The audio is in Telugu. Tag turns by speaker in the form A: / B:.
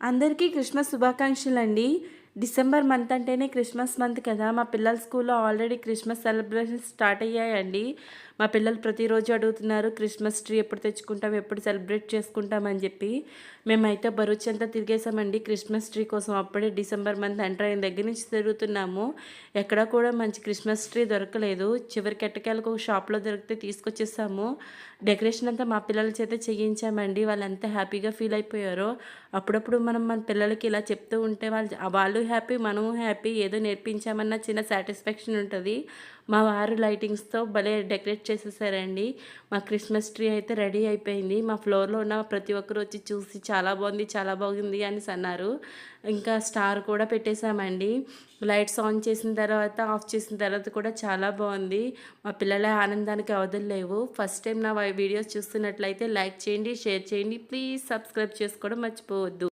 A: అందరికీ క్రిస్మస్ శుభాకాంక్షలండి. డిసెంబర్ మంత్ అంటేనే క్రిస్మస్ మంత్ కదా! మా పిల్లల స్కూల్‌లో ఆల్రెడీ క్రిస్మస్ సెలబ్రేషన్స్ స్టార్ట్ అయ్యాయండి. మా పిల్లలు ప్రతిరోజు అడుగుతున్నారు క్రిస్మస్ ట్రీ ఎప్పుడు తెచ్చుకుంటాం, ఎప్పుడు సెలబ్రేట్ చేసుకుంటాం అని చెప్పి. మేమైతే బరువచ్చంతా తిరిగేసామండి క్రిస్మస్ ట్రీ కోసం. అప్పుడే డిసెంబర్ మంత్ ఎంటర్ అయిన దగ్గర నుంచి తిరుగుతున్నాము. ఎక్కడ కూడా మంచి క్రిస్మస్ ట్రీ దొరకలేదు. చివరికి ఎట్టకేలకు ఒక షాప్‌లో దొరికితే తీసుకొచ్చేసాము. డెకరేషన్ అంతా మా పిల్లల చేతే చేయించామండి. వాళ్ళు ఎంత హ్యాపీగా ఫీల్ అయిపోయారో. అప్పుడప్పుడు మనం మన పిల్లలకి ఇలా చెప్తూ ఉంటే వాళ్ళు హ్యాపీ, మనము హ్యాపీ. ఏదో నేర్పించామన్న చిన్న సాటిస్ఫాక్షన్ ఉంటది. మా వారు లైటింగ్స్‌తో భలే డెకరేట్ చేసేసారండి. మా క్రిస్మస్ ట్రీ అయితే రెడీ అయిపోయింది. మా ఫ్లోర్‌లో ఉన్న ప్రతి ఒక్కరు వచ్చి చూసి చాలా బాగుంది, చాలా బాగుంది అనేసి అన్నారు. ఇంకా స్టార్ కూడా పెట్టేసామండి. లైట్స్ ఆన్ చేసిన తర్వాత, ఆఫ్ చేసిన తర్వాత కూడా చాలా బాగుంది. మా పిల్లల ఆనందానికి అవధులు లేవు. ఫస్ట్ టైం నా వీడియోస్ చూస్తున్నట్లయితే లైక్ చేయండి, షేర్ చేయండి. ప్లీజ్ సబ్స్క్రైబ్ చేసుకోవడం మర్చిపోవద్దు.